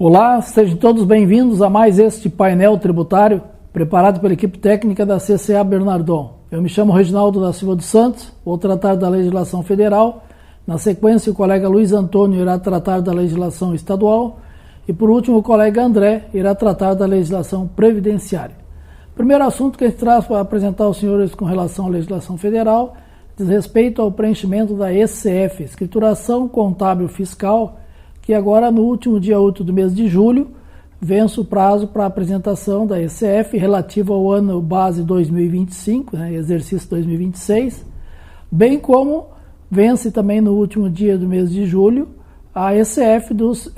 Olá, sejam todos bem-vindos a mais este painel tributário preparado pela equipe técnica da CCA Bernardon. Eu me chamo Reginaldo da Silva dos Santos, vou tratar da legislação federal. Na sequência, o colega Luiz Antônio irá tratar da legislação estadual e, por último, o colega André irá tratar da legislação previdenciária. O primeiro assunto que a gente traz para apresentar aos senhores com relação à legislação federal diz respeito ao preenchimento da ECF, Escrituração Contábil Fiscal, que agora, no último dia 8 do mês de julho, vence o prazo para a apresentação da ECF relativa ao ano base 2025, exercício 2026, bem como vence também no último dia do mês de julho a ECF dos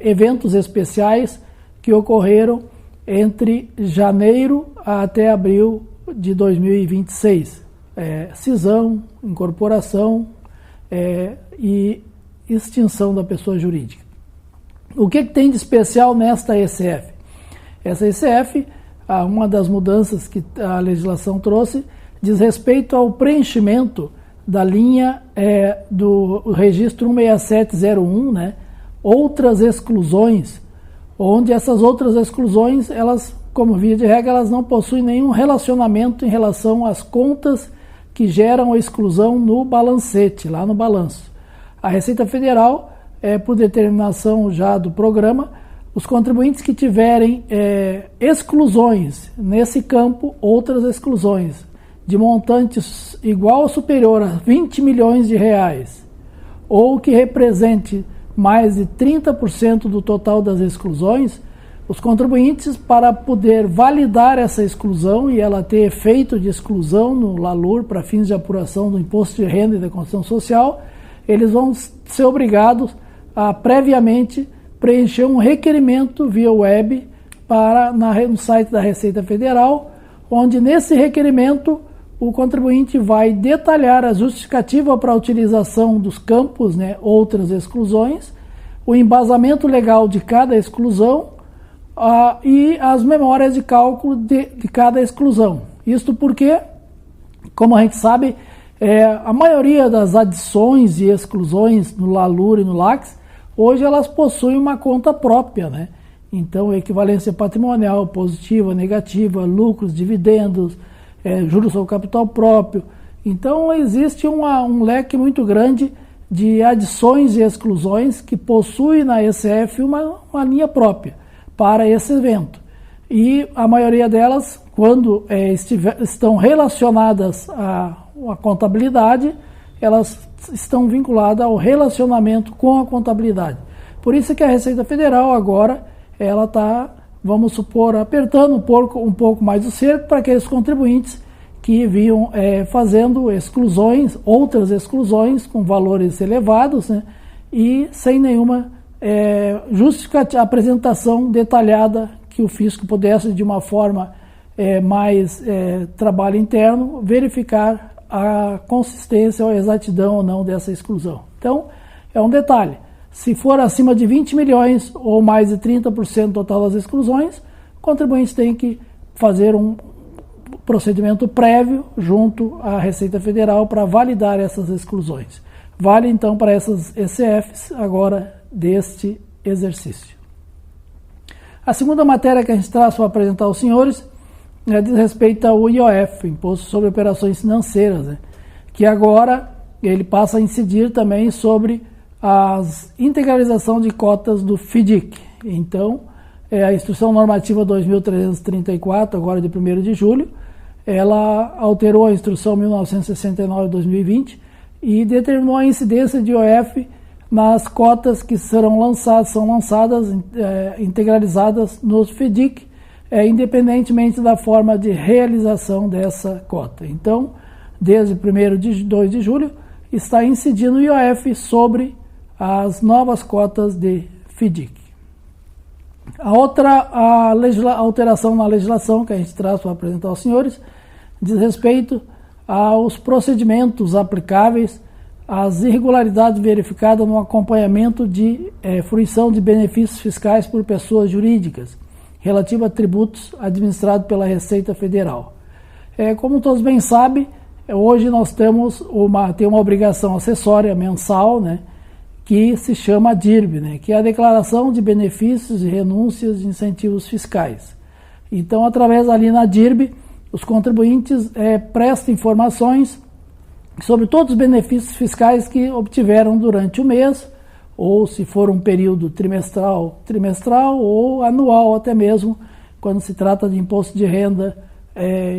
eventos especiais que ocorreram entre janeiro até abril de 2026. Cisão, incorporação e extinção da pessoa jurídica. O que tem de especial nesta ECF? Essa ECF, uma das mudanças que a legislação trouxe, diz respeito ao preenchimento da linha do registro 16701, outras exclusões, onde essas outras exclusões, elas, como via de regra, elas não possuem nenhum relacionamento em relação às contas que geram a exclusão no balancete, lá no balanço. A Receita Federal, por determinação já do programa, os contribuintes que tiverem exclusões nesse campo, outras exclusões, de montantes igual ou superior a 20 milhões de reais, ou que represente mais de 30% do total das exclusões, os contribuintes, para poder validar essa exclusão e ela ter efeito de exclusão no LALUR para fins de apuração do Imposto de Renda e da Contribuição Social, eles vão ser obrigados a previamente preencher um requerimento via web no site da Receita Federal, onde nesse requerimento o contribuinte vai detalhar a justificativa para a utilização dos campos, outras exclusões, o embasamento legal de cada exclusão e as memórias de cálculo de cada exclusão. Isto porque, como a gente sabe, a maioria das adições e exclusões no LALUR e no LACS, hoje elas possuem uma conta própria, Então, equivalência patrimonial, positiva, negativa, lucros, dividendos, juros sobre capital próprio. Então, existe um leque muito grande de adições e exclusões que possui na ECF uma linha própria para esse evento. E a maioria delas, quando estão relacionadas a contabilidade, elas estão vinculadas ao relacionamento com a contabilidade. Por isso que a Receita Federal agora ela está, vamos supor, apertando um pouco mais o cerco para aqueles contribuintes que vinham fazendo exclusões, outras exclusões com valores elevados, e sem nenhuma apresentação detalhada que o fisco pudesse, de uma forma mais trabalho interno, verificar a consistência ou a exatidão ou não dessa exclusão. Então, é um detalhe. Se for acima de 20 milhões ou mais de 30% do total das exclusões, o contribuinte tem que fazer um procedimento prévio junto à Receita Federal para validar essas exclusões. Vale, então, para essas ECFs agora deste exercício. A segunda matéria que a gente traz para apresentar aos senhores diz respeito ao IOF, Imposto sobre Operações Financeiras, que agora ele passa a incidir também sobre a integralização de cotas do FIDIC. Então, a Instrução Normativa 2334, agora de 1º de julho, ela alterou a Instrução 1969-2020 e determinou a incidência de IOF nas cotas que são lançadas integralizadas no FIDIC, independentemente da forma de realização dessa cota. Então, desde 1º de 2 de julho, está incidindo o IOF sobre as novas cotas de FIDIC. A outra alteração na legislação que a gente traz para apresentar aos senhores diz respeito aos procedimentos aplicáveis às irregularidades verificadas no acompanhamento de fruição de benefícios fiscais por pessoas jurídicas, relativo a tributos administrados pela Receita Federal. Como todos bem sabem, hoje nós temos uma obrigação acessória mensal, que se chama DIRB, né, que é a Declaração de Benefícios e Renúncias de Incentivos Fiscais. Então, através ali na DIRB, os contribuintes prestam informações sobre todos os benefícios fiscais que obtiveram durante o mês, ou se for um período trimestral ou anual até mesmo, quando se trata de imposto de renda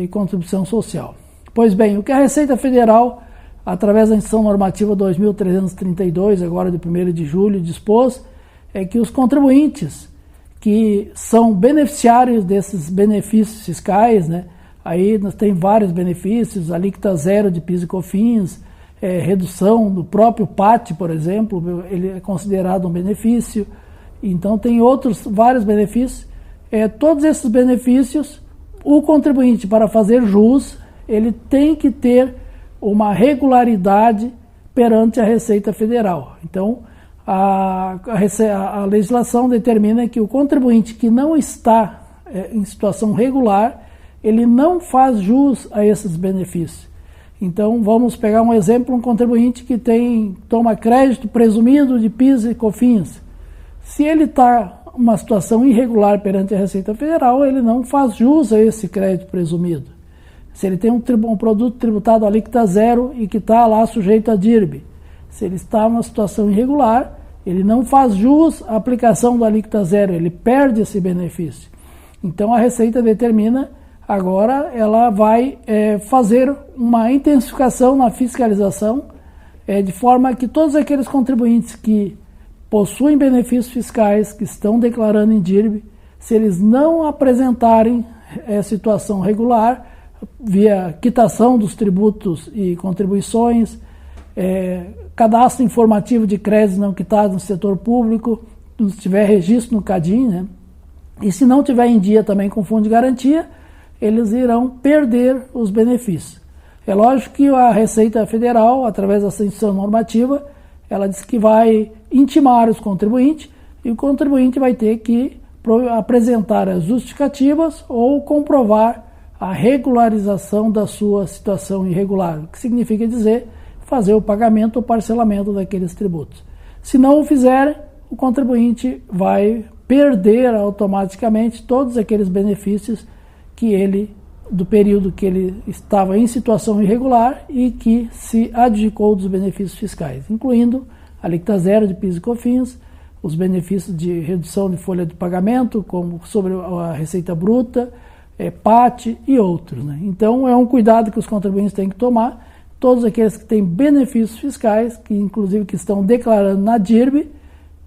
e contribuição social. Pois bem, o que a Receita Federal, através da Instrução Normativa 2332, agora de 1º de julho, dispôs é que os contribuintes que são beneficiários desses benefícios fiscais, né, aí nós tem vários benefícios, alíquota zero de PIS e COFINS, redução do próprio PAT, por exemplo, ele é considerado um benefício. Então tem vários benefícios. Todos esses benefícios, o contribuinte, para fazer jus, ele tem que ter uma regularidade perante a Receita Federal. Então a legislação determina que o contribuinte que não está em situação regular, ele não faz jus a esses benefícios. Então, vamos pegar um exemplo, um contribuinte que toma crédito presumido de PIS e COFINS. Se ele está em uma situação irregular perante a Receita Federal, ele não faz jus a esse crédito presumido. Se ele tem um produto tributado a alíquota zero e que está lá sujeito a DIRB, se ele está em uma situação irregular, ele não faz jus à aplicação da alíquota zero, ele perde esse benefício. Então, a Receita determina. Agora ela vai fazer uma intensificação na fiscalização, de forma que todos aqueles contribuintes que possuem benefícios fiscais, que estão declarando em DIRB, se eles não apresentarem situação regular, via quitação dos tributos e contribuições, cadastro informativo de créditos não quitados no setor público, se tiver registro no CADIM, né? E se não tiver em dia também com fundo de garantia, eles irão perder os benefícios. É lógico que a Receita Federal, através dessa instrução normativa, ela diz que vai intimar os contribuintes e o contribuinte vai ter que apresentar as justificativas ou comprovar a regularização da sua situação irregular, o que significa dizer fazer o pagamento ou parcelamento daqueles tributos. Se não o fizer, o contribuinte vai perder automaticamente todos aqueles benefícios que do período que ele estava em situação irregular e que se adjudicou dos benefícios fiscais, incluindo a alíquota zero de PIS e COFINS, os benefícios de redução de folha de pagamento, como sobre a receita bruta, PAT e outros, né? Então é um cuidado que os contribuintes têm que tomar. Todos aqueles que têm benefícios fiscais, que inclusive que estão declarando na DIRB,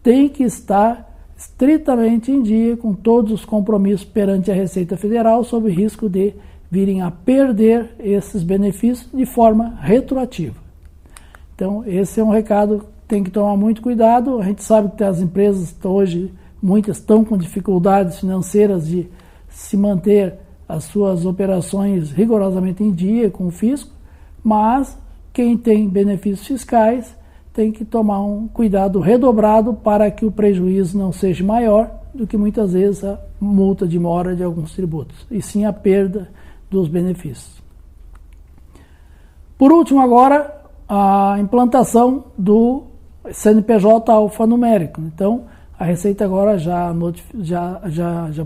têm que estar estritamente em dia com todos os compromissos perante a Receita Federal, sob risco de virem a perder esses benefícios de forma retroativa. Então, esse é um recado, tem que tomar muito cuidado. A gente sabe que as empresas hoje, muitas estão com dificuldades financeiras de se manter as suas operações rigorosamente em dia com o fisco, mas quem tem benefícios fiscais tem que tomar um cuidado redobrado para que o prejuízo não seja maior do que muitas vezes a multa de mora de alguns tributos, e sim a perda dos benefícios. Por último, agora, a implantação do CNPJ alfanumérico. Então, a Receita agora já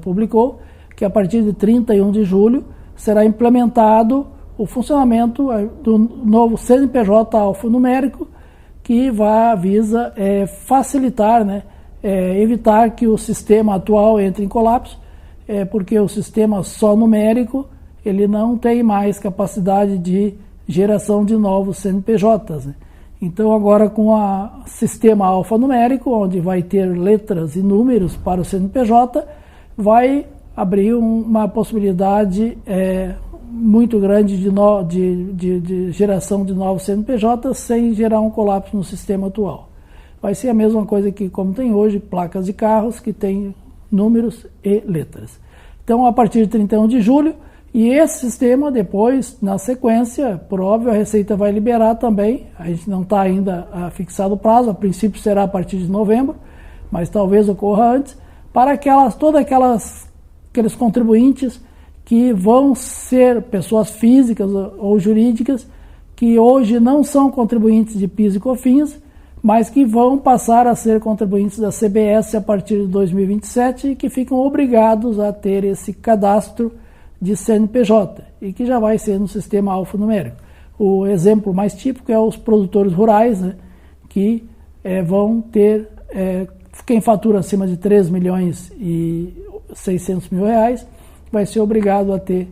publicou que a partir de 31 de julho será implementado o funcionamento do novo CNPJ alfanumérico, que visa facilitar, né, evitar que o sistema atual entre em colapso, porque o sistema só numérico ele não tem mais capacidade de geração de novos CNPJs, né? Então agora com o sistema alfanumérico, onde vai ter letras e números para o CNPJ, vai abrir uma possibilidade muito grande de geração de novos CNPJs sem gerar um colapso no sistema atual. Vai ser a mesma coisa que como tem hoje, placas de carros que tem números e letras. Então, a partir de 31 de julho, e esse sistema depois, na sequência, por óbvio, a Receita vai liberar também, a gente não está ainda fixado o prazo, a princípio será a partir de novembro, mas talvez ocorra antes, para todos aqueles contribuintes que vão ser pessoas físicas ou jurídicas que hoje não são contribuintes de PIS e COFINS, mas que vão passar a ser contribuintes da CBS a partir de 2027 e que ficam obrigados a ter esse cadastro de CNPJ e que já vai ser no sistema alfanumérico. O exemplo mais típico é os produtores rurais, né, que vão ter, quem fatura acima de 3 milhões e 600 mil reais vai ser obrigado a ter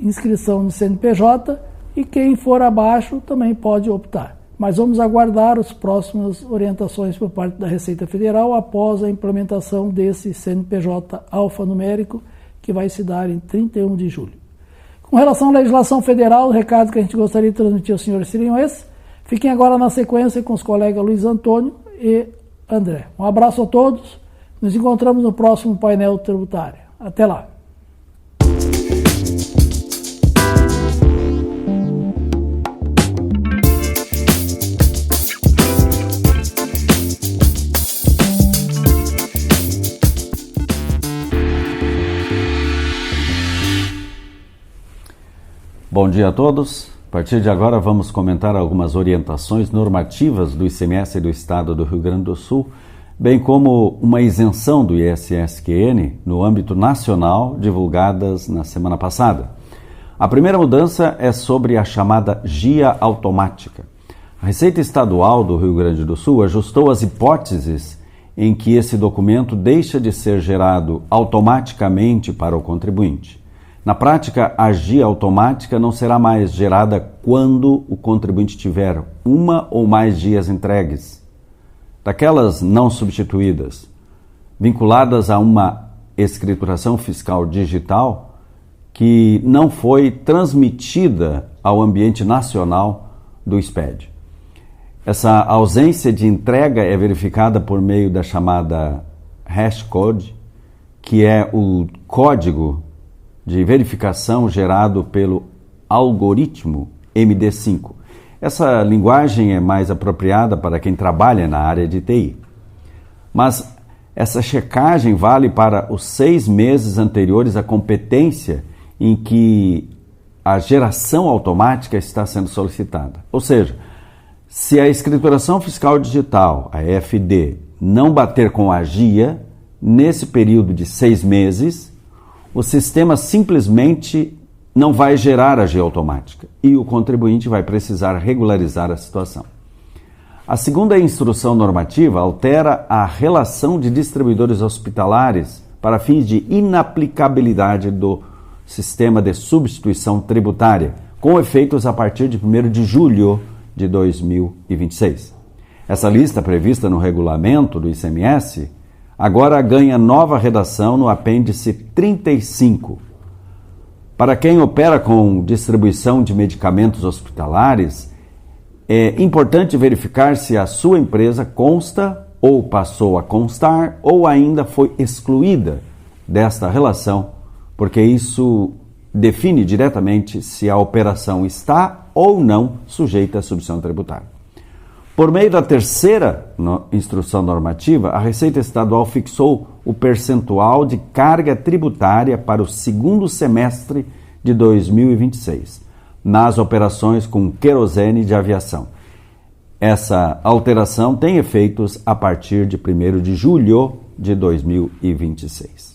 inscrição no CNPJ e quem for abaixo também pode optar. Mas vamos aguardar as próximas orientações por parte da Receita Federal após a implementação desse CNPJ alfanumérico que vai se dar em 31 de julho. Com relação à legislação federal, o recado que a gente gostaria de transmitir aos senhores seriam esses. Fiquem agora na sequência com os colegas Luiz Antônio e André. Um abraço a todos. Nos encontramos no próximo painel tributário. Até lá. Bom dia a todos. A partir de agora vamos comentar algumas orientações normativas do ICMS do Estado do Rio Grande do Sul, bem como uma isenção do ISS-QN no âmbito nacional divulgadas na semana passada. A primeira mudança é sobre a chamada GIA automática. A Receita Estadual do Rio Grande do Sul ajustou as hipóteses em que esse documento deixa de ser gerado automaticamente para o contribuinte. Na prática, a GIA automática não será mais gerada quando o contribuinte tiver uma ou mais GIAs entregues, daquelas não substituídas, vinculadas a uma escrituração fiscal digital que não foi transmitida ao ambiente nacional do SPED. Essa ausência de entrega é verificada por meio da chamada hashcode, que é o código de verificação gerado pelo algoritmo MD5. Essa linguagem é mais apropriada para quem trabalha na área de TI. Mas essa checagem vale para os 6 meses anteriores à competência em que a geração automática está sendo solicitada. Ou seja, se a escrituração fiscal digital, a EFD, não bater com a GIA, nesse período de 6 meses, o sistema simplesmente não vai gerar a GIA automática e o contribuinte vai precisar regularizar a situação. A segunda instrução normativa altera a relação de distribuidores hospitalares para fins de inaplicabilidade do sistema de substituição tributária, com efeitos a partir de 1º de julho de 2026. Essa lista prevista no regulamento do ICMS agora ganha nova redação no apêndice 35. Para quem opera com distribuição de medicamentos hospitalares, é importante verificar se a sua empresa consta ou passou a constar ou ainda foi excluída desta relação, porque isso define diretamente se a operação está ou não sujeita à substituição tributária. Por meio da terceira instrução normativa, a Receita Estadual fixou o percentual de carga tributária para o 2º semestre de 2026, nas operações com querosene de aviação. Essa alteração tem efeitos a partir de 1º de julho de 2026.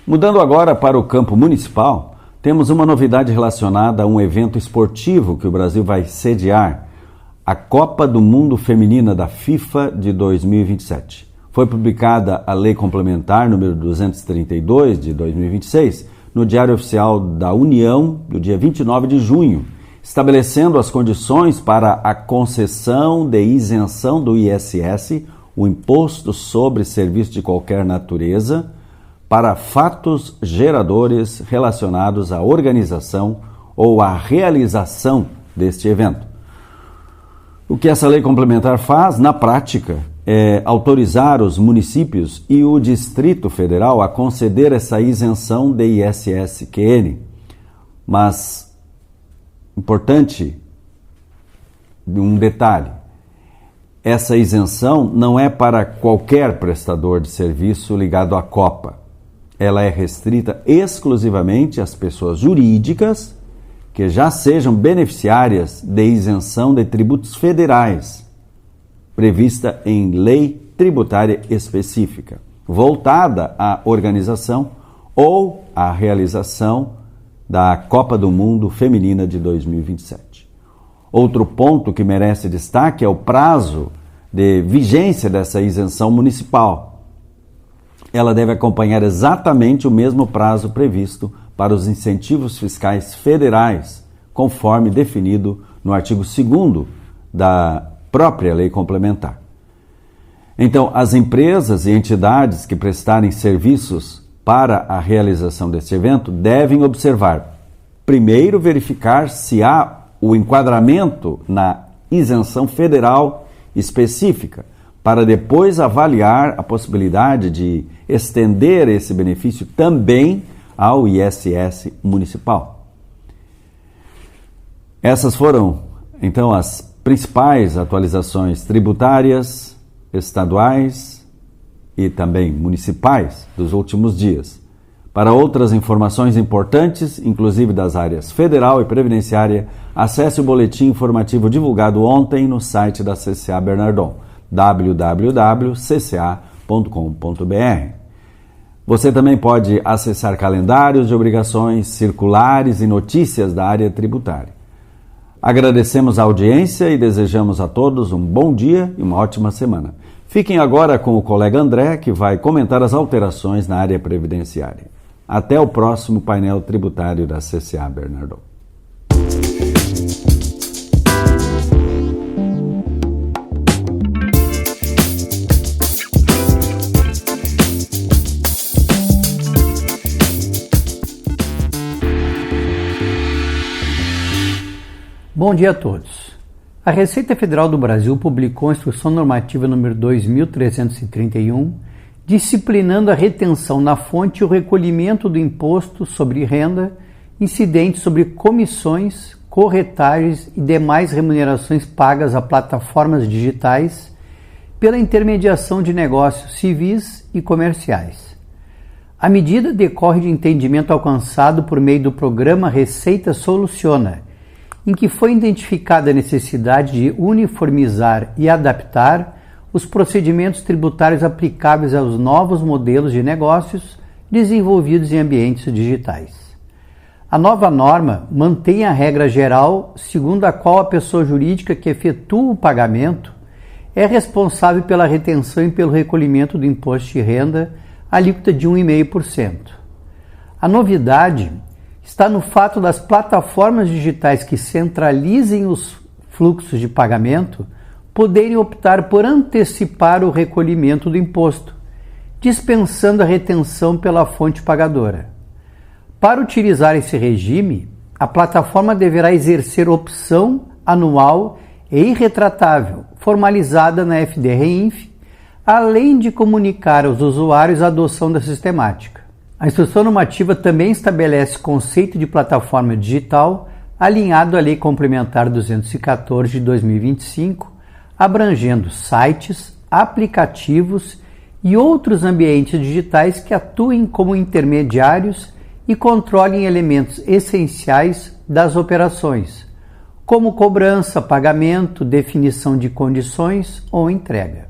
Mudando agora para o campo municipal, temos uma novidade relacionada a um evento esportivo que o Brasil vai sediar, a Copa do Mundo Feminina da FIFA de 2027. Foi publicada a Lei Complementar número 232 de 2026 no Diário Oficial da União, do dia 29 de junho, estabelecendo as condições para a concessão de isenção do ISS, o Imposto sobre Serviço de Qualquer Natureza, para fatos geradores relacionados à organização ou à realização deste evento. O que essa lei complementar faz, na prática, é autorizar os municípios e o Distrito Federal a conceder essa isenção de ISS-QN. Mas, importante um detalhe, essa isenção não é para qualquer prestador de serviço ligado à Copa. Ela é restrita exclusivamente às pessoas jurídicas que já sejam beneficiárias de isenção de tributos federais, prevista em lei tributária específica, voltada à organização ou à realização da Copa do Mundo Feminina de 2027. Outro ponto que merece destaque é o prazo de vigência dessa isenção municipal. Ela deve acompanhar exatamente o mesmo prazo previsto para os incentivos fiscais federais, conforme definido no artigo 2º da própria lei complementar. Então, as empresas e entidades que prestarem serviços para a realização deste evento devem observar, primeiro, verificar se há o enquadramento na isenção federal específica, para depois avaliar a possibilidade de estender esse benefício também ao ISS municipal. Essas foram, então, as principais atualizações tributárias, estaduais e também municipais dos últimos dias. Para outras informações importantes, inclusive das áreas federal e previdenciária, acesse o boletim informativo divulgado ontem no site da CCA Bernardon, www.cca.com.br. Você também pode acessar calendários de obrigações, circulares e notícias da área tributária. Agradecemos a audiência e desejamos a todos um bom dia e uma ótima semana. Fiquem agora com o colega André, que vai comentar as alterações na área previdenciária. Até o próximo painel tributário da CCA Bernardon. Bom dia a todos. A Receita Federal do Brasil publicou a Instrução Normativa número 2.331, disciplinando a retenção na fonte e o recolhimento do imposto sobre renda incidente sobre comissões, corretagens e demais remunerações pagas a plataformas digitais pela intermediação de negócios civis e comerciais. A medida decorre de entendimento alcançado por meio do programa Receita Soluciona, em que foi identificada a necessidade de uniformizar e adaptar os procedimentos tributários aplicáveis aos novos modelos de negócios desenvolvidos em ambientes digitais. A nova norma mantém a regra geral segundo a qual a pessoa jurídica que efetua o pagamento é responsável pela retenção e pelo recolhimento do imposto de renda, alíquota de 1,5%. A novidade está no fato das plataformas digitais que centralizem os fluxos de pagamento poderem optar por antecipar o recolhimento do imposto, dispensando a retenção pela fonte pagadora. Para utilizar esse regime, a plataforma deverá exercer opção anual e irretratável, formalizada na FDRINF, além de comunicar aos usuários a adoção da sistemática. A Instrução Normativa também estabelece conceito de plataforma digital alinhado à Lei Complementar 214 de 2025, abrangendo sites, aplicativos e outros ambientes digitais que atuem como intermediários e controlem elementos essenciais das operações, como cobrança, pagamento, definição de condições ou entrega.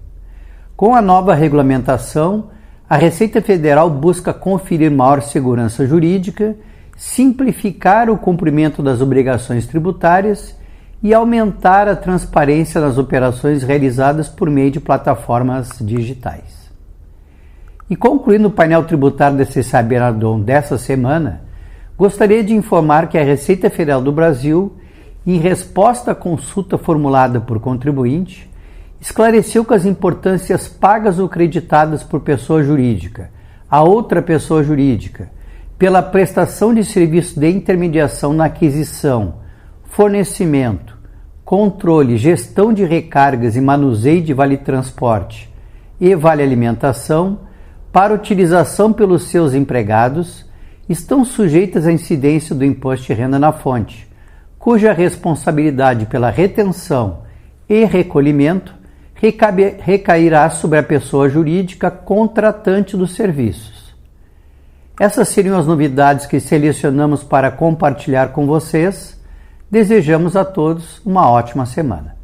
Com a nova regulamentação, a Receita Federal busca conferir maior segurança jurídica, simplificar o cumprimento das obrigações tributárias e aumentar a transparência nas operações realizadas por meio de plataformas digitais. E concluindo o painel tributário da CCA Bernardon dessa semana, gostaria de informar que a Receita Federal do Brasil, em resposta à consulta formulada por contribuinte, esclareceu que as importâncias pagas ou creditadas por pessoa jurídica a outra pessoa jurídica pela prestação de serviço de intermediação na aquisição, fornecimento, controle, gestão de recargas e manuseio de vale-transporte e vale-alimentação para utilização pelos seus empregados estão sujeitas à incidência do imposto de renda na fonte, cuja responsabilidade pela retenção e recolhimento recairá sobre a pessoa jurídica contratante dos serviços. Essas seriam as novidades que selecionamos para compartilhar com vocês. Desejamos a todos uma ótima semana.